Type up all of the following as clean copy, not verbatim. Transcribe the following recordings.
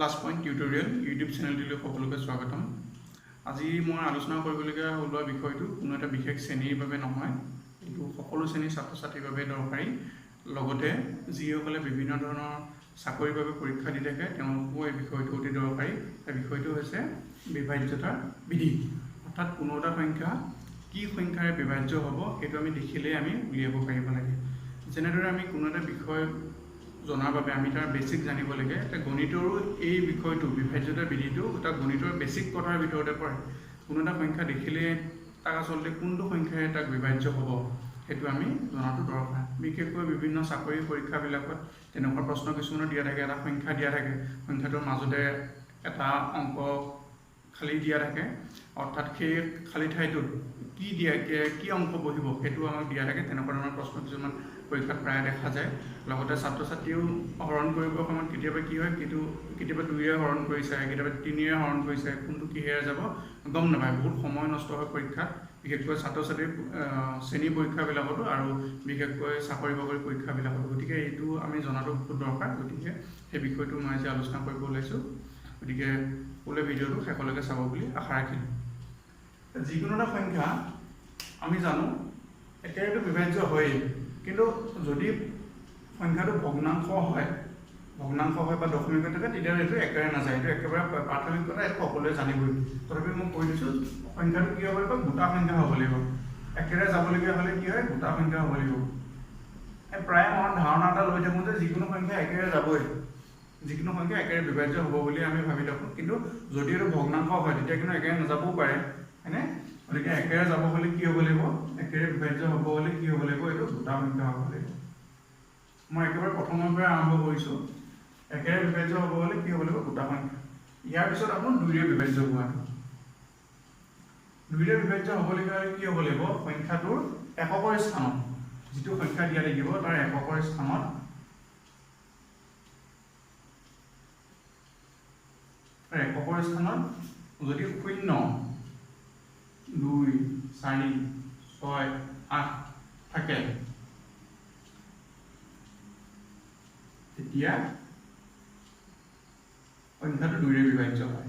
Plus point tutorial YouTube চেনেলটিলৈ সকলোকে স্বাগতম। আজি মই আলোচনা কৰিবলগীয়া ওলোৱা বিষয়টো কোনো এটা বিশেষ শ্ৰেণীৰ বাবে নহয়, এইটো সকলো শ্ৰেণীৰ ছাত্ৰ ছাত্ৰীৰ বাবে দৰকাৰী। লগতে যিসকলে বিভিন্ন ধৰণৰ চাকৰিৰ বাবে পৰীক্ষা দি থাকে তেওঁলোকো এই বিষয়টো অতি দৰকাৰী। এই বিষয়টো হৈছে বিভাজ্যতাৰ বিধি, অৰ্থাৎ কোনো এটা সংখ্যা কি সংখ্যাৰে বিভাজ্য হ'ব সেইটো আমি দেখিলেই আমি উলিয়াব পাৰিব লাগে। যেনেদৰে আমি কোনো এটা বিষয় জনাৰ বাবে আমি তাৰ বেছিক জানিব লাগে, গণিতৰো এই বিষয়টো বিভাজ্যতাৰ বিধিটো এটা গণিতৰ বেছিক কথাৰ ভিতৰতে পৰে। কোনো এটা সংখ্যা দেখিলে তাক আচলতে কোনটো সংখ্যাৰে তাক বিভাজ্য হ'ব সেইটো আমি জনাটো দৰকাৰ। বিশেষকৈ বিভিন্ন চাকৰি পৰীক্ষাবিলাকত তেনেকুৱা প্ৰশ্ন কিছুমানৰ দিয়া থাকে, এটা সংখ্যা দিয়া থাকে, সংখ্যাটোৰ মাজতে এটা অংক খালী দিয়া থাকে, অৰ্থাৎ সেই খালী ঠাইটোত কি অংক বহিব সেইটো আমাক দিয়া থাকে। তেনেকুৱা ধৰণৰ প্ৰশ্ন কিছুমান পৰীক্ষাত প্ৰায় দেখা যায়। লগতে ছাত্ৰ ছাত্ৰীও হৰণ কৰিবৰ সময়ত কেতিয়াবা কি হয়, কেতিয়াবা 2ৰে হৰণ কৰিছে, কেতিয়াবা 3ৰে হৰণ কৰিছে, কোনটো কিহেৰে যাব গম নাপায়। বহুত সময় নষ্ট হয় পৰীক্ষাত, বিশেষকৈ ছাত্ৰ ছাত্ৰীৰ শ্ৰেণী পৰীক্ষাবিলাকতো আৰু বিশেষকৈ চাকৰি বাকৰি পৰীক্ষাবিলাকতো। গতিকে এইটো আমি জনাটো বহুত দৰকাৰ। গতিকে সেই বিষয়টো মই আজি আলোচনা কৰিব ওলাইছোঁ। গতিকে সকলোৱে ভিডিঅ'টো শেষলৈকে চাব বুলি আশা ৰাখিলোঁ। যিকোনো এটা সংখ্যা আমি জানো একেবাৰে বিভাজ্য হয়েই, কিন্তু যদি সংখ্যাটো ভগ্নাংশ হয় বা দশমিক থাকে তেতিয়াহ'লে এইটো একেবাৰে নাযায়। এইটো একেবাৰে প্ৰাথমিক কথা, এইটো সকলোৱে জানিবই। তথাপি মই কৈ দিছোঁ সংখ্যাটো কি হ'ব লাগিব, গোটা সংখ্যা হ'ব লাগিব। একেবাৰে যাবলগীয়া হ'লে কি হয়, গোটা সংখ্যা হ'ব লাগিব। প্ৰায় আমাৰ ধাৰণা এটা লৈ থাকোঁ যে যিকোনো সংখ্যা একেবাৰে যাবই, যিকোনো সংখ্যা একেবাৰে বিভাজ্য হ'ব বুলি আমি ভাবি থাকোঁ। কিন্তু যদি এইটো ভগ্নাংশ হয় তেতিয়া কিন্তু একেবাৰে নাযাবও পাৰে, হয়নে? গতিকে একেবাৰে যাব হ'লে কি হ'ব লাগিব, একেবাৰে বিভাজ্য হ'ব হ'লে কি হ'ব লাগিব, এইটো গোটা সংখ্যা হ'ব লাগিব। মই একেবাৰে প্ৰথমৰ পৰা আৰম্ভ কৰিছোঁ। একেবাৰে বিভাজ্য হ'ব হ'লে কি হ'ব লাগিব, গোটা সংখ্যা। ইয়াৰ পিছত আপোনাৰ 2ৰে বিভাজ্য হোৱাটো। 2ৰে বিভাজ্য হ'বলগীয়া হ'লে কি হ'ব লাগিব, সংখ্যাটোৰ এককৰ স্থানত যিটো সংখ্যা দিয়া থাকিব তাৰ এককৰ স্থানত যদি 0, 2, 4, 6, 8 থাকে তেতিয়া সংখ্যাটো 2ৰে বিভাজ্য হয়।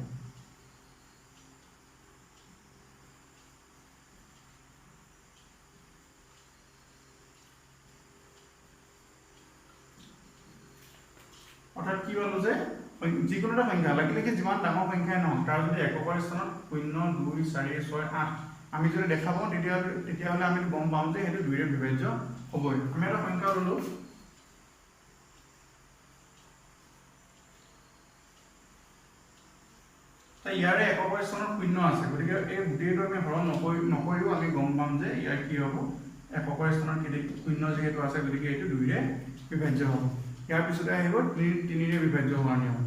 অৰ্থাৎ কি পালো যে যিকোনো এটা সংখ্যা লাগিলে যিমান ডাঙৰ সংখ্যাই নহওক তাৰ যদি এককৰ স্থানত 0, 2, 4, 6, 8 আমি যদি দেখা পাওঁ তেতিয়াহ'লে আমি গম পাম যে সেইটো 2ৰে বিভাজ্য হ'বই। আমি এটা সংখ্যা ল'লো, ইয়াৰে এককৰ স্থানত 0 আছে, গতিকে এই গোটেইটো আমি হৰণ নকৰিও আমি গম পাম যে ইয়াৰ কি হ'ব, এককৰ স্থানত 0 যিহেতু আছে গতিকে এইটো 2ৰে বিভাজ্য হ'ব। ইয়াৰ পিছতে আহিব 3ৰে বিভাজ্য হোৱাৰ নিয়ম।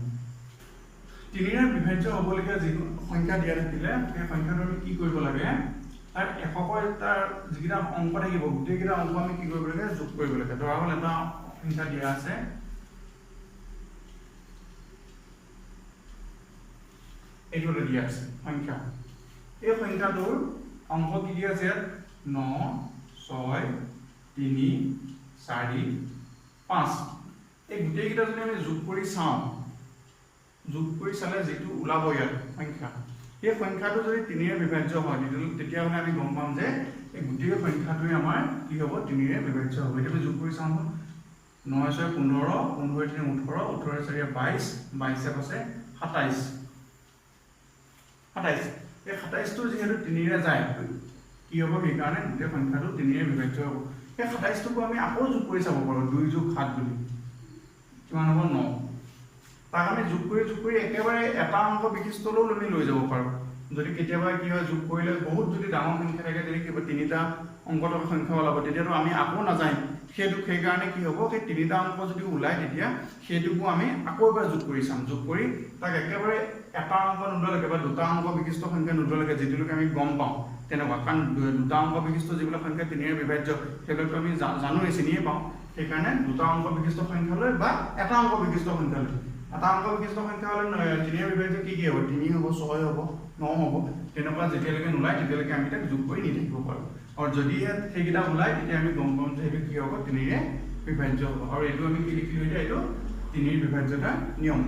3ৰে বিভাজ্য হ'বলগীয়া যিকোনো সংখ্যা দিয়া থাকিলে সেই সংখ্যাটো আমি কি কৰিব লাগে, তাৰ এককৰ তাৰ যিকেইটা অংক থাকিব গোটেইকেইটা অংক আমি কি কৰিব লাগে, যোগ কৰিব লাগে। ধৰা হ'ল এটা সংখ্যা দিয়া আছে, এইটো দিয়া আছে সংখ্যা। এই সংখ্যাটোৰ অংক কি দিয়া আছে, 9, 6, 3, 4, 5। এই গোটেইকেইটা যদি আমি যোগ কৰি চাওঁ, যোগ কৰি চালে যিটো ওলাব ইয়াত সংখ্যা, সেই সংখ্যাটো যদি 3ৰে বিভাজ্য হয় তেতিয়াহ'লে আমি গম পাম যে এই গোটেই সংখ্যাটোৱে আমাৰ কি হ'ব, 3ৰে বিভাজ্য হ'ব। এতিয়া আমি যোগ কৰি চাওঁ, 9, 6, 15, 15, 3, 18, 18, 4, 22, 22 আছে 27। এই 27টো যিহেতু 3ৰে যায় কি হ'ব, সেইকাৰণে গোটেই সংখ্যাটো 3ৰে বিভাজ্য হ'ব। সেই 27টোকো আমি আকৌ যোগ কৰি চাব পাৰোঁ, 2 যোগ 7 বুলি কিমান হ'ব, 9। তাক আমি যোগ কৰি একেবাৰে এটা অংক বিশিষ্টলৈও আমি লৈ যাব পাৰোঁ। যদি কেতিয়াবা কি হয়, যোগ কৰিলে বহুত যদি ডাঙৰ সংখ্যা থাকে, যদি কিবা 3টা অংক থকা সংখ্যা ওলাব তেতিয়াতো আমি আকৌ নাযায় সেইকাৰণে কি হ'ব, সেই 3টা অংক যদি ওলায় তেতিয়া সেইটোকো আমি আকৌ এবাৰ যোগ কৰি চাম। যোগ কৰি তাক একেবাৰে এটা অংক নোলোৱালৈকে বা 2টা অংক বিশিষ্ট সংখ্যা নোলোৱালৈকে যিটোলৈকে আমি গম পাওঁ তেনেকুৱা, কাৰণ 2টা অংক বিশিষ্ট যিবিলাক সংখ্যা 3ৰে বিভাজ্য সেইবিলাকতো আমি জানোৱেই, চিনিয়ে পাওঁ। সেইকাৰণে 2টা অংক বিশিষ্ট সংখ্যালৈ বা এটা অংক বিশিষ্ট সংখ্যালৈ, এটা অংক বিশিষ্ট সংখ্যা হ'লে 3ৰে বিভাজ্য কি হ'ব, 3 হ'ব, 6 হ'ব, 9 হ'ব। তেনেকুৱা যেতিয়ালৈকে নোলায় তেতিয়ালৈকে আমি তাক যোগ কৰি নি থাকিব পাৰোঁ। আৰু যদি সেইকেইটা ওলায় তেতিয়া আমি গম পাম যে সেইটো কি হ'ব, 3ৰে বিভাজ্য হ'ব। আৰু এইটো আমি কি লিখিলোঁ, এতিয়া এইটো 3ৰ বিভাজ্যতা নিয়ম।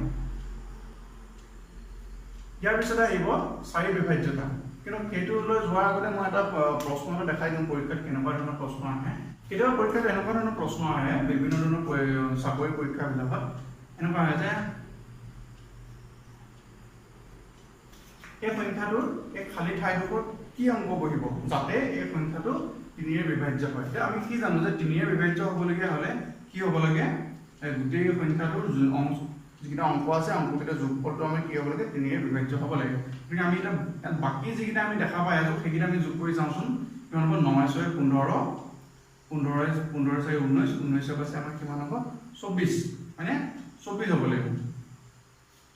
ইয়াৰ পিছতে আহিব চাৰি বিভাজ্যতা। কিন্তু সেইটোলৈ যোৱাৰ আগতে মই এটা প্ৰশ্ন এটা দেখাই দিওঁ পৰীক্ষাত কেনেকুৱা ধৰণৰ প্ৰশ্ন আহে। কেতিয়াবা পৰীক্ষাত এনেকুৱা ধৰণৰ প্ৰশ্ন আহে বিভিন্ন ধৰণৰ চাকৰি পৰীক্ষাবিলাকত এনেকুৱা আহে যে এই সংখ্যাটোৰ এই খালী ঠাইডোখৰত কি অংক বহিব যাতে এই সংখ্যাটো 3ৰে বিভাজ্য হয়। এতিয়া আমি কি জানো যে 3ৰে বিভাজ্য হ'বলগীয়া হ'লে কি হ'ব লাগে, গোটেই সংখ্যাটোৰ যিকেইটা অংক আছে অংককেইটা যোগফলটো আমি কি হ'ব লাগে 3ৰে বিভাজ্য হ'ব লাগে। গতিকে আমি এতিয়া বাকী যিকেইটা আমি দেখা পাই আছো সেইকেইটা আমি যোগ কৰি চাওঁচোন। কিমান হ'ব 9 × 6 = 15, 15 × 4 = 19, 19 ৰ পাছে আমাৰ কিমান হ'ব 24, হয়নে? 24 হ'ব লাগিব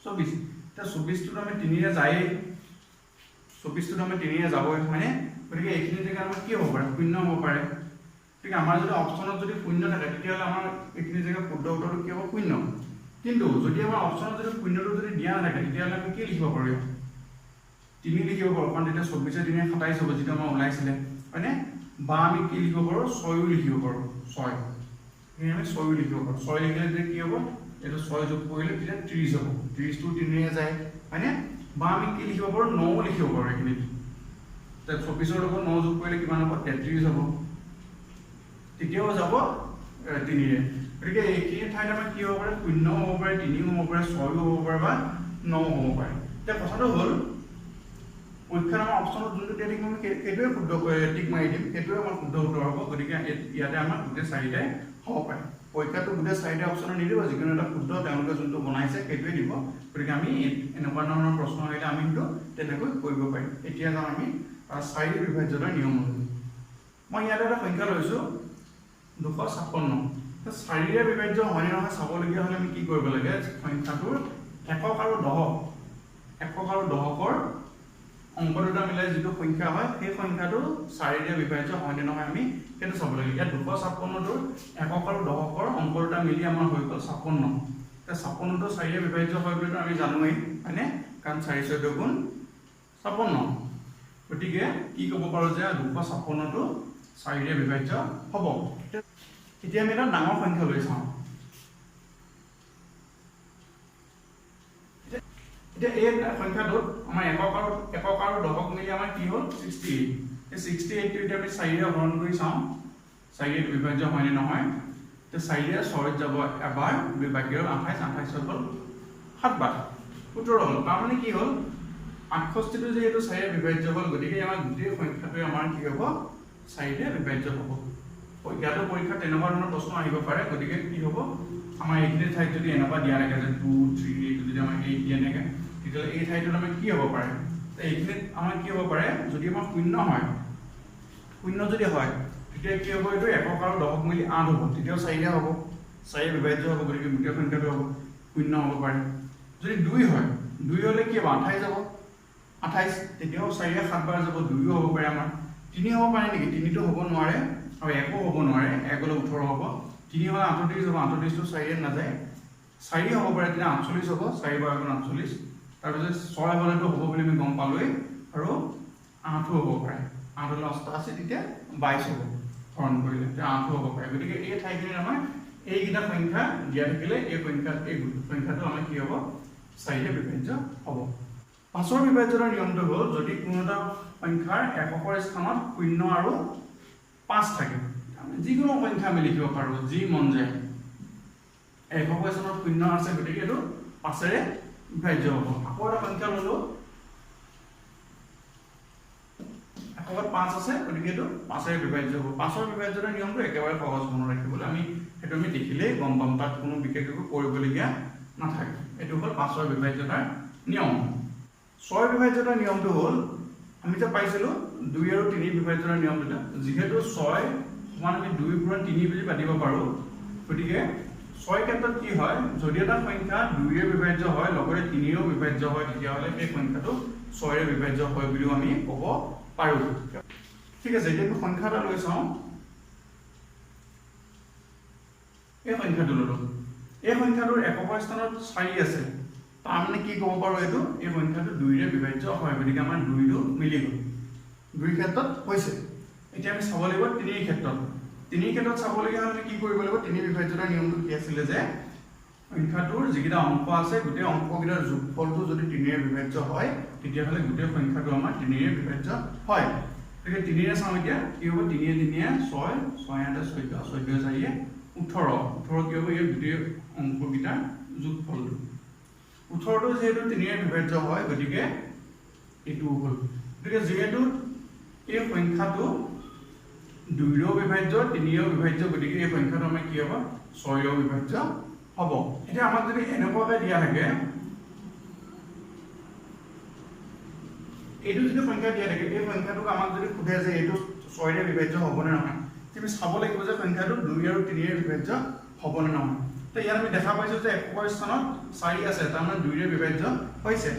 24। এতিয়া 24টোত আমি 3ৰে যায়েই, 24টোত আমি 3ৰে যাবই, হয়নে? গতিকে এইখিনি জেগাত আমাৰ কি হ'ব পাৰে 0 হ'ব পাৰে। গতিকে আমাৰ যদি অপশ্যনত যদি 0 থাকে তেতিয়াহ'লে আমাৰ এইখিনি জেগাত শুদ্ধ উত্তৰটো কি হ'ব 0। কিন্তু যদি আমাৰ অপশ্যনত যদি 0টো যদি দিয়া নাথাকে তেতিয়াহ'লে আমি কি লিখিব পাৰোঁ 3 লিখিব পাৰোঁ, কাৰণ তেতিয়া 24 × 3 = 27 হ'ব যিটো আমাৰ ওলাইছিলে, হয়নে? বা আমি কি লিখিব পাৰোঁ 6ও লিখিব পাৰোঁ, 6 আমি 6ও লিখিব পাৰোঁ। 6 লিখিলে তেতিয়া কি হ'ব এইটো 6 যোগ কৰিলে তেতিয়া 30 হ'ব, 30টো 3ৰে যায়, হয়নে? বা আমি কি লিখিব পাৰোঁ 9ও লিখিব পাৰোঁ এইখিনিত। 24ৰ লগত 9 যোগ কৰিলে কিমান হ'ব 33 হ'ব, তেতিয়াও যাব 3ৰে। গতিকে এইখিনি ঠাইত আমাৰ কি হ'ব পাৰে 0 হ'ব পাৰে, 3ও হ'ব পাৰে, 6ও হ'ব পাৰে বা 9ও হ'ব পাৰে। এতিয়া কথাটো হ'ল পৰীক্ষাত আমাৰ অপশ্যনত যোনটো দিয়া থাকিব আমি সেইটোৱে শুদ্ধ টিক মাৰি দিম, সেইটোৱে আমাৰ শুদ্ধ উত্তৰ হ'ব। গতিকে ইয়াতে আমাৰ গোটেই 4টাই হ'ব পাৰে। পৰীক্ষাটো গোটেই 4টা অপশ্যন নিদিব, যিকোনো এটা শুদ্ধ তেওঁলোকে যোনটো বনাইছে সেইটোৱে দিব। গতিকে আমি এনেকুৱা ধৰণৰ প্ৰশ্ন আহিলে আমি কিন্তু তেনেকৈ কৰিব পাৰিম। এতিয়া যাওঁ আমি 4 বিভাজ্যতাৰ নিয়ম অনুযায়ী। মই ইয়াতে এটা সংখ্যা লৈছোঁ 256। 4ৰে বিভাজ্য হয়নে নহয় চাবলগীয়া হ'লে আমি কি কৰিব লাগে, সংখ্যাটোৰ একক আৰু দশকৰ অংক দুটা মিলাই যিটো সংখ্যা হয় সেই সংখ্যাটো 4ৰে বিভাজ্য হয়নে নহয় আমি সেইটো চাব লাগে। ইয়াত 256টোৰ একক আৰু দশকৰ অংক দুটা মিলি আমাৰ হৈ গ'ল 56। এতিয়া 56টো 4ৰে বিভাজ্য হয় বুলিতো আমি জানোৱেই, হয়নে? কাৰণ 4 × 14 = 56। গতিকে কি ক'ব পাৰোঁ যে 256টো 4ৰে বিভাজ্য হ'ব। এতিয়া আমি এটা ডাঙৰ সংখ্যা লৈ চাওঁ। এতিয়া এই সংখ্যাটোত আমাৰ একক আৰু দশক মিলি আমাৰ কি হ'ল 68। এই 68টো এতিয়া আমি 4ৰে হৰণ কৰি চাওঁ 4ৰে বিভাজ্য হয়নে নহয়। এতিয়া 4ৰে 6ত যাব এবাৰ, বাকী হ'ল 28, 28 হ'ল 7 বাৰ, 17 হ'ল। তাৰমানে কি হ'ল 68টো যিহেতু 4ৰে বিভাজ্য হ'ল গতিকে আমাৰ গোটেই সংখ্যাটোৱে আমাৰ কি হ'ব 4ৰে বিভাজ্য হ'ব। ইয়াতো পৰীক্ষাত তেনেকুৱা ধৰণৰ প্ৰশ্ন আহিব পাৰে। গতিকে কি হ'ব আমাৰ এইখিনি ঠাইত যদি এনেকুৱা দিয়া থাকে যে 2, 3 এইটো যদি আমাৰ 8 দিয়া থাকে তেতিয়াহ'লে এই ঠাইটোত আমাৰ কি হ'ব পাৰে, এইখিনিত আমাৰ কি হ'ব পাৰে যদি আমাৰ 0 হয়, 0 যদি হয় তেতিয়া কি হ'ব এইটো একক আৰু দশক মিলি 8 হ'ব, তেতিয়াও 4ৰে হ'ব, 4ৰে বিভাজ্য হ'ব। গতিকে গোটেই সংখ্যাটো হ'ব 0 হ'ব পাৰে। যদি 2 হয়, 2 হ'লে কি হ'ব 28 হ'ব, 28 তেতিয়াও 4ৰে 7 বাৰ যাব, 2ও হ'ব পাৰে আমাৰ। 3 হ'ব পাৰে নেকি, 3টো হ'ব নোৱাৰে আৰু 1ও হ'ব নোৱাৰে, 1 হ'লে 18 হ'ব, 3 হ'লে 38 হ'ব, 38টো 4ৰে নাযায়, 4 হ'ব পাৰে তেতিয়া 48 হ'ব, 4 বাৰ 48। তাৰপিছত 6 হ'লেতো হ'ব বুলি আমি গম পালোৱেই আৰু 8ও হ'ব পাৰে, 8 হ'লে 88 তেতিয়া 22 হ'ব হৰণ কৰিলে, তেতিয়া 8ও হ'ব পাৰে। গতিকে এই ঠাইখিনিত আমাৰ এইকেইটা সংখ্যা দিয়া থাকিলে এই সংখ্যাটো আমাৰ কি হ'ব 4ৰে বিভাজ্য হ'ব। 5ৰ বিভাজ্যতাৰ নিয়মটো হ'ল যদি কোনো এটা সংখ্যাৰ এককৰ স্থানত 0 আৰু 5 থাকে, আমি যিকোনো সংখ্যা আমি লিখিব পাৰোঁ যি মন যায়। একক স্থানত 0 আছে গতিকে এইটো 5ৰে বিভাজ্য হ'ব। আকৌ এটা সংখ্যা ল'লো, এককত 5 আছে গতিকে এইটো 5ৰে বিভাজ্য হ'ব। 5ৰ বিভাজ্যতাৰ নিয়মটো একেবাৰে সহজ মনত ৰাখিবলৈ, সেইটো আমি দেখিলেই গম পাম, তাত কোনো বিশেষ একো কৰিবলগীয়া নাথাকে। এইটো হ'ল 5ৰ বিভাজ্যতাৰ নিয়ম। 6ৰ বিভাজ্যতাৰ নিয়মটো হ'ল আমি যে পাইছিলোঁ 2 আৰু 3 বিভাজ্যতাৰ নিয়ম দুটা। যিহেতু 6 সমান আমি 2 × 3 বুলি পাতিব পাৰোঁ, গতিকে 6 ক্ষেত্ৰত কি হয় যদি এটা সংখ্যা 2ৰে বিভাজ্য হয় লগতে 3ৰেও বিভাজ্য হয় তেতিয়াহ'লে সেই সংখ্যাটো 6ৰে বিভাজ্য হয় বুলিও আমি ক'ব পাৰোঁ। ঠিক আছে, এতিয়া আমি সংখ্যা এটা লৈ চাওঁ। এই সংখ্যাটো ল'লো, এই সংখ্যাটোৰ এককৰ স্থানত 4 আছে, তাৰমানে কি ক'ব পাৰোঁ এইটো এই সংখ্যাটো 2ৰে বিভাজ্য হয়। গতিকে আমাৰ 2টো মিলি গ'ল, 2 ক্ষেত্ৰত হৈছে। এতিয়া আমি চাব লাগিব 3 ক্ষেত্ৰত। 3 ক্ষেত্ৰত চাবলগীয়া হ'লে আমি কি কৰিব লাগিব, 3 বিভাজ্যতাৰ নিয়মটো কি আছিলে যে সংখ্যাটোৰ যিকেইটা অংক আছে গোটেই অংককেইটাৰ যোগফলটো যদি 3ৰে বিভাজ্য হয় তেতিয়াহ'লে গোটেই সংখ্যাটো আমাৰ 3ৰে বিভাজ্য হয়। গতিকে 3ৰে চাওঁ এতিয়া কি হ'ব 3 × 6 6 × 8 14 14 × 4 18 18 কি হ'ব এই গোটেই অংককেইটাৰ যোগফলটো 18টো যেহেতু 3ৰে বিভাজ্য হয় গতিকে এইটো হ'ল। গতিকে যেহেতু এই সংখ্যাটো 2ৰেও বিভাজ্য 3ৰেও বিভাজ্য গতিকে এই সংখ্যাটো আমাৰ কি হ'ব 6ৰেও বিভাজ্য হ'ব। এতিয়া আমাক যদি এনেকুৱাকৈ দিয়া থাকে এইটো যদি সংখ্যা দিয়া থাকে এই সংখ্যাটোক আমাক যদি সোধে যে এইটো 6ৰে বিভাজ্য হ'বনে নহয় তুমি চাব লাগিব যে সংখ্যাটো 2 আৰু 3ৰে বিভাজ্য হ'বনে নহয়। তো ইয়াত আমি দেখা পাইছো যে একৰ স্থানত 4 আছে তাৰমানে 2ৰে বিভাজ্য হৈছে।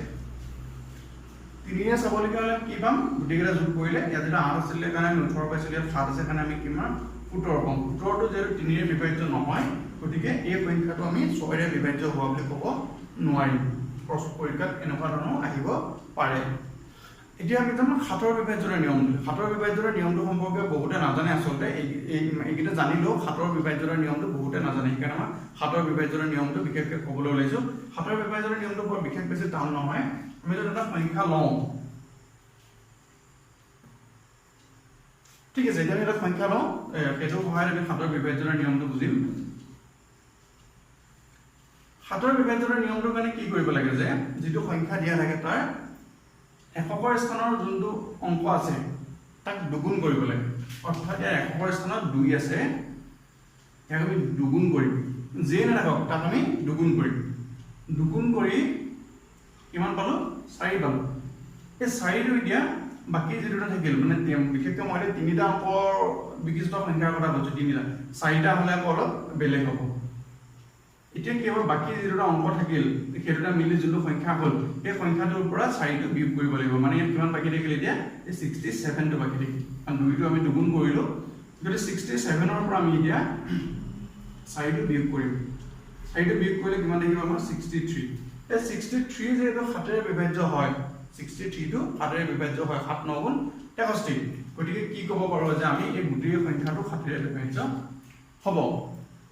3ৰে চাবলগীয়া হ'লে কি পাম গোটেইকেইটা যোগ কৰিলে ইয়াত যেটা 8 আছিল কাৰণে আমি 18 পাইছিলো ইয়াত 7 আছে কাৰণে আমি কিমান 17 পাম। 17টো যেহেতু 3ৰে বিভাজ্য নহয় গতিকে এই সংখ্যাটো আমি 6ৰে বিভাজ্য হোৱা বুলি ক'ব নোৱাৰিম। প্ৰশ্ন পৰীক্ষাত এনেকুৱা ধৰণৰ আহিব পাৰে। এতিয়া আমি জানো 7ৰ বিভাজ্যৰ নিয়মটো 7ৰ বিভাজ্যৰ নিয়মটো সম্পৰ্কে বহুতে নাজানে আচলতে এইকেইটা জানিলেও 7ৰ বিভাজ্যৰ নিয়মটো বহুতে নাজানে সেইকাৰণে মই 7ৰ বিভাজ্যৰ নিয়মটো বিশেষকৈ ক'বলৈ ওলাইছো। 7ৰ বিভাজ্যৰ নিয়মটো বৰ বিশেষ বেছি টান নহয়। আমি যদি এটা সংখ্যা লওঁ ঠিক আছে এতিয়া আমি এটা সংখ্যা লওঁ সেইটো সহায়ত আমি 7ৰ বিভাজ্যৰ নিয়মটো বুজিম। 7ৰ বিভাজ্যৰ নিয়মটোৰ কাৰণে কি কৰিব লাগে যে যিটো সংখ্যা দিয়া থাকে তাৰ একৰ স্থানৰ যোনটো অংক আছে তাক দুগুণ কৰিব লাগে। অৰ্থাৎ ইয়াৰ একৰ স্থানত 2 আছে ইয়াক আমি দুগুণ কৰিম যেই নাথাকক তাক আমি দুগুণ কৰিম। দুগুণ কৰি কিমান পালো 4 পালো। এই 4টো এতিয়া বাকি যেটা থাকিল মানে বিশেষকৈ মই 3টা অংকৰ বিশিষ্ট সংখ্যাৰ কথা কৈছো 3টা 4টা হ'লে অলপ বেলেগ হ'ব। এতিয়া কি হ'ব বাকি যেটা অংক থাকিল সেইটা মিলি যোনটো সংখ্যা হ'ল এই সংখ্যাটোৰ পৰা 4টো বিয়োগ কৰিব লাগিব। মানে ইয়াত কিমান বাকি থাকিল এতিয়া এই 67টো বাকি থাকিল কাৰণ 2টো আমি দুগুণ কৰিলো যদি 67ৰ পৰা আমি এতিয়া 4টো বিয়োগ কৰিম 4টো বিয়োগ কৰিলে কিমান থাকিব আমাৰ 63। এই 63 যেহেতু 7ৰে বিভাজ্য হয় 63টো 7ৰে বিভাজ্য হয় 7 9 গুণ 61 গতিকে কি ক'ব পাৰো যে আমি এই গোটেই সংখ্যাটো 7ৰে বিভাজ্য হ'ব।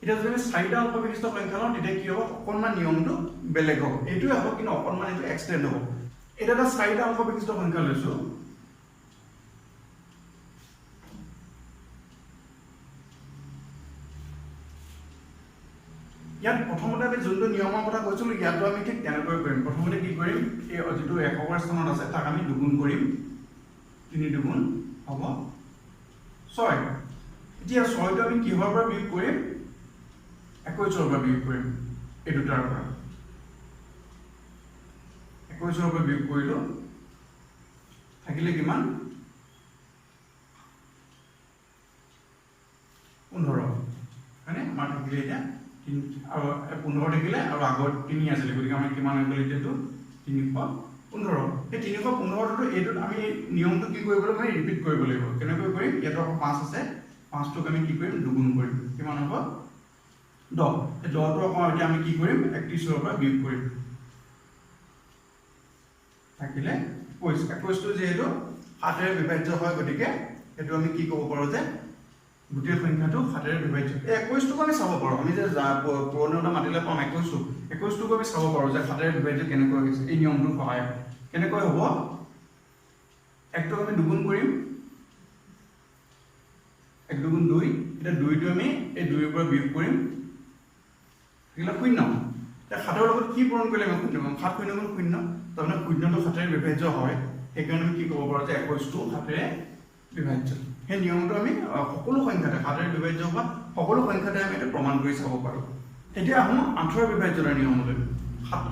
এটা যদি আমি 4টা অংক বিশিষ্ট সংখ্যা লওঁ তেতিয়া কি হ'ব অকণমান নিয়মটো বেলেগ হ'ব এইটোৱে হ'ব কিন্তু অকণমান এইটো এক্সটেন্ড হ'ব। এটা 4টা অংক বিশিষ্ট সংখ্যা লৈছো ইয়াত প্ৰথমতে আমি যোনটো নিয়মৰ কথা কৈছিলো ইয়াতো আমি ঠিক তেনেকৈ কৰিম। প্ৰথমতে কি কৰিম এই যিটো একৰ স্থানত আছে তাক আমি দুগুণ কৰিম 3 দুগুণ হ'ব 6। এতিয়া 6টো আমি কিহৰ পৰা বিয়োগ কৰিম 21ৰ পৰা বিয়োগ কৰিম এই দুটাৰ পৰা 21ৰ পৰা বিয়োগ কৰিলো থাকিলে কিমান 15 হয়নে আমাৰ থাকিলে এতিয়া আৰু 15 থাকিলে আৰু আগত 3 আছিল গতিকে আমি কিমান হৈ গ'ল এতিয়াটো 315। এই 315টো এইটোত আমি নিয়মটো কি কৰিব লাগিব মানে ৰিপিট কৰিব লাগিব। কেনেকৈ কৰিম ইয়াত 5 আছে 5টোক আমি কি কৰিম দুগুণ কৰিম কিমান হ'ব 10। এই 10টো আকৌ এতিয়া আমি কি কৰিম 31ৰ পৰা বিয়োগ কৰিম থাকিলে 21। 21টো যেহেতু 7ৰে বিভাজ্য হয় গতিকে এইটো আমি কি ক'ব পাৰো যে গোটেই সংখ্যাটো 7ৰে বিভাজ্য। এই 21টোক আমি চাব পাৰো আমি যে পুৰণিটা মাতিলে পাম 21টোক আমি চাব পাৰো যে 7ৰে বিভাজ্য কেনেকৈ হৈছে এই নিয়মটোৰ সহায়ত। কেনেকৈ হ'ব 1টোক আমি দুগুণ কৰিম 1 দুগুণ 2 এটা 2টো আমি এই 2ৰ পৰা বিয়োগ কৰিম থাকিলে 0। এতিয়া 7ৰ লগত কি পূৰণ কৰিলে আমি 0 পাম 7 0 গুণ 0 তাৰমানে 0টো 7ৰে বিভাজ্য হয় সেইকাৰণে আমি কি ক'ব পাৰো যে 21টো 7ৰে বিভাজ্য। সেই নিয়মটো আমি সকলো সংখ্যাতে 7ৰে বিভাজ্য হোৱা সকলো সংখ্যাতে আমি এটা প্ৰমাণ কৰি চাব পাৰো। এতিয়া আহোঁ 8ৰ বিভাজ্যৰ নিয়মলৈ।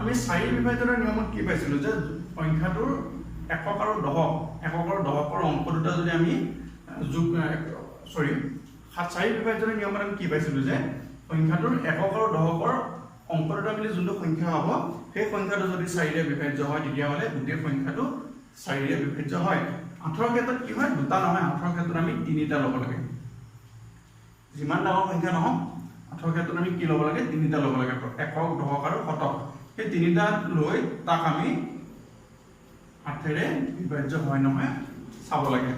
আমি 4 বিভাজ্যৰ নিয়মত কি পাইছিলো যে সংখ্যাটোৰ একক আৰু দশকৰ অংক দুটা যদি আমি যোগ 4 বিভাজ্যৰ নিয়মত আমি কি পাইছিলো যে সংখ্যাটোৰ একক আৰু দশকৰ অংক দুটা মিলি যোনটো সংখ্যা হ'ব সেই সংখ্যাটো যদি 4ৰে বিভাজ্য হয় তেতিয়াহ'লে গোটেই সংখ্যাটো 4ৰে বিভাজ্য হয়। 8ৰ ক্ষেত্ৰত কি হয় দুটা নহয় 8ৰ ক্ষেত্ৰত আমি 3টা ল'ব লাগে। যিমান ডাঙৰ সংখ্যা নহওক 8ৰ ক্ষেত্ৰত আমি কি ল'ব লাগে 3টা ল'ব লাগে একক দশক আৰু শতক। সেই 3টা লৈ তাক আমি 8ৰে বিভাজ্য হয় নহয় চাব লাগে।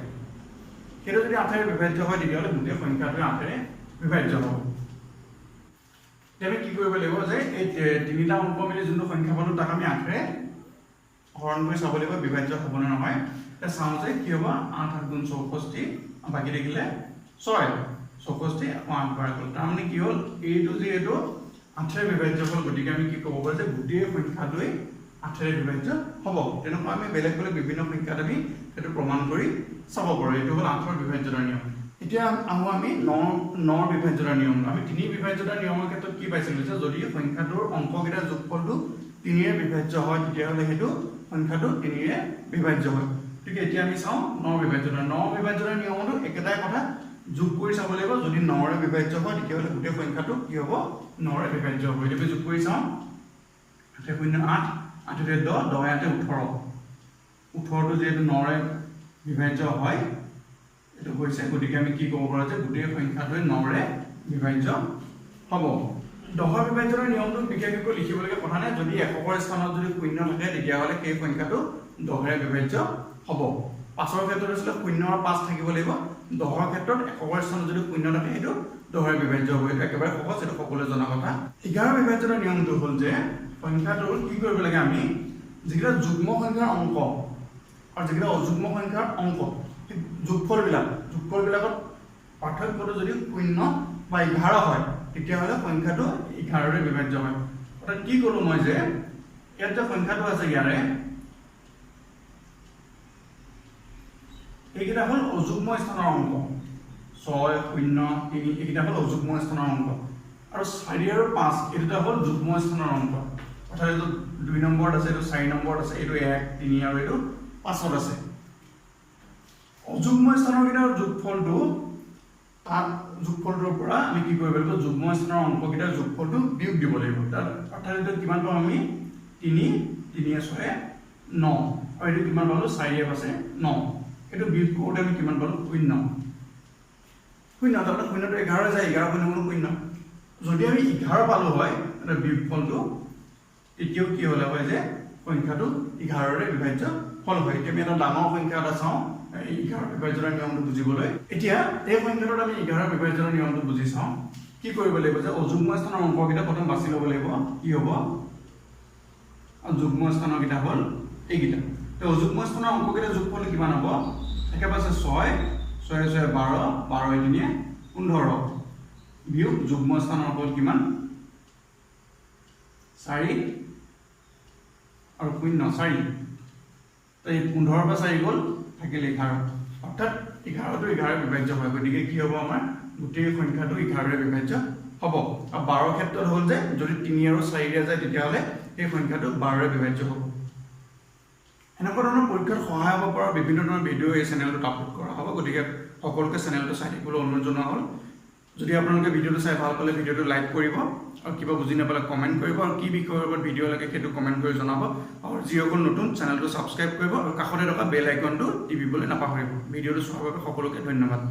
সেইটো যদি 8ৰে বিভাজ্য হয় তেতিয়াহ'লে গোটেই সংখ্যাটো 8ৰে বিভাজ্য হ'ব। আমি কি কৰিব লাগিব যে এই তিনিটা অংক মিলি যোনটো সংখ্যা পালো তাক আমি 8ৰে হৰণ কৰি চাব লাগিব বিভাজ্য হ'ব নে নহয়। এতিয়া চাওঁ যে কি হ'ব 8 × 8 = 64 বাকি থাকিলে 6 64 আকৌ 8 বাৰ গ'ল তাৰমানে কি হ'ল এইটো যে এইটো 8ৰে বিভাজ্য হ'ল গতিকে আমি কি ক'ব পাৰোঁ যে গোটেই সংখ্যাটোই 8ৰে বিভাজ্য হ'ব। তেনেকুৱা আমি বেলেগ বেলেগ বিভিন্ন সংখ্যাত আমি সেইটো প্ৰমাণ কৰি চাব পাৰোঁ। এইটো হ'ল 8ৰ বিভাজ্যতাৰ নিয়ম। এতিয়া আহোঁ আমি 9ৰ বিভাজ্যতাৰ নিয়ম। আমি 3 বিভাজ্যতাৰ নিয়মৰ ক্ষেত্ৰত কি পাইছিলোঁ যে যদি সংখ্যাটোৰ অংককেইটাৰ যোগফলটো 3ৰে বিভাজ্য হয় তেতিয়াহ'লে সেইটো সংখ্যাটো 3ৰে বিভাজ্য হয়। গতিকে এতিয়া আমি চাওঁ 9ৰ বিভাজ্যতা। 9ৰ বিভাজ্যতাৰ নিয়মতো একেটাই কথা যোগ কৰি চাব লাগিব। যদি 9ৰে বিভাজ্য হয় তেতিয়াহ'লে গোটেই সংখ্যাটো কি হ'ব 9ৰে বিভাজ্য হ'ব। এতিয়া যোগ কৰি চাওঁ 8 × 0 8 8 × 10 10 × 8 18 18টো যিহেতু 9ৰে বিভাজ্য হয় এইটো হৈছে গতিকে আমি কি ক'ব পাৰোঁ যে গোটেই সংখ্যাটোৱে 9ৰে বিভাজ্য হ'ব। 10ৰ বিভাজ্যতাৰ নিয়মটো বিশেষকৈ লিখিবলগীয়া কথা নাই। যদি এককৰ স্থানত যদি শূন্য থাকে তেতিয়াহ'লে সেই সংখ্যাটো 10ৰে বিভাজ্য হ'ব। 5ৰ ক্ষেত্ৰত আছিলে 0 আৰু 5 থাকিব লাগিব। 10ৰ ক্ষেত্ৰত এককৰ স্থানত যদি শূন্য থাকে সেইটো 10ৰে বিভাজ্য হ'ব। এইটো একেবাৰে সহজ, এইটো সকলোৱে জনা কথা। 11ৰ বিভাজ্যতাৰ নিয়মটো হ'ল যে সংখ্যাটোৰ কি কৰিব লাগে আমি যিকেইটা যুগ্ম সংখ্যাৰ অংক আৰু যিকেইটা অযুগ্ম সংখ্যাৰ অংক যোগফলবিলাকত পাৰ্থক্যটো যদি 0 বা 11 হয় তেতিয়াহ'লে সংখ্যাটো 11ৰে বিভাজ্য হয়। অৰ্থাৎ কি ক'লো মই যে ইয়াত যে সংখ্যাটো আছে ইয়াৰে এইকেইটা হ'ল অযুগ্ম স্থানৰ অংক 6 0 3 এইকেইটা হ'ল অযুগ্ম স্থানৰ অংক আৰু 4 আৰু 5 এই দুটা হ'ল যুগ্ম স্থানৰ অংক। অৰ্থাৎ এইটো 2 নম্বৰত আছে, এইটো 4 নম্বৰত আছে, এইটো 1 3 আৰু এইটো 5ত আছে। অযুগ্ম স্থানৰ কেইটাৰ যোগফলটো তাত যোগফলটোৰ পৰা আমি কি কৰিব লাগিব যুগ্ম স্থানৰ অংককেইটাৰ যোগফলটো বিয়োগ দিব লাগিব। তাত অৰ্থাৎ এইটো কিমান পাম আমি 3 3 6 9 আৰু এইটো কিমান পালো 4 আছে 9 এইটো বিয়োগ কৰোঁতে আমি কিমান পালো 0 তাৰমানে 0টো 11 যায় 11 × 0 যদি আমি 11 পালো হয় এটা বিয়োগফলটো তেতিয়াও কি হ'লে হয় যে সংখ্যাটো 11ৰে বিভাজ্য হ'ল হয়। এতিয়া আমি এটা ডাঙৰ সংখ্যা এটা চাওঁ 11ৰ বিভাজ্যতাৰ নিয়মটো বুজিবলৈ। এতিয়া এই সংখ্যাটোত আমি 11ৰ বিভাজ্যতাৰ নিয়মটো বুজি চাওঁ। কি কৰিব লাগিব যে অযুগ্ম স্থানৰ অংককেইটা প্ৰথম বাছি ল'ব লাগিব। কি হ'ব যুগ্ম স্থানৰ কেইটা হ'ল এইকেইটা। এই অযুগ্ম স্থানৰ অংককেইটা যোগফল কিমান হ'ব একেবাৰে 6 6 6 12 12 3 15 বিয়োগ যুগ্ম স্থানৰ হ'ল কিমান 4 আৰু 0 4 তো এই 15 পৰা 4 গ'ল থাকিল 11 অৰ্থাৎ 11টো 11ৰে বিভাজ্য হয়। গতিকে কি হ'ব আমাৰ গোটেই সংখ্যাটো 11ৰে বিভাজ্য হ'ব। আৰু 12ৰ ক্ষেত্ৰত হ'ল যে যদি 3 আৰু 4 যায় তেতিয়াহ'লে এই সংখ্যাটো 12ৰে বিভাজ্য হ'ব। এনেকুৱা ধৰণৰ পৰীক্ষাত সহায় হ'ব পৰা বিভিন্ন ধৰণৰ ভিডিঅ' এই চেনেলটোত আপলোড কৰা হ'ব। গতিকে সকলোকে চেনেলটো চাই থাকিবলৈ অনুৰোধ জনোৱা হ'ল। যদি আপোনালোকে ভিডিঅ'টো চাই ভাল পালে ভিডিঅ'টো লাইক কৰিব আৰু কিবা বুজি নাপালে কমেণ্ট কৰিব আৰু কি বিষয়ৰ ওপৰত ভিডিঅ' লাগে সেইটো কমেণ্ট কৰি জনাব আৰু যিসকল নতুন চেনেলটো ছাবস্ক্ৰাইব কৰিব আৰু কাষতে থকা বেল আইকনটো টিপিবলৈ নাপাহৰিব। ভিডিঅ'টো চোৱাৰ বাবে সকলোকে ধন্যবাদ।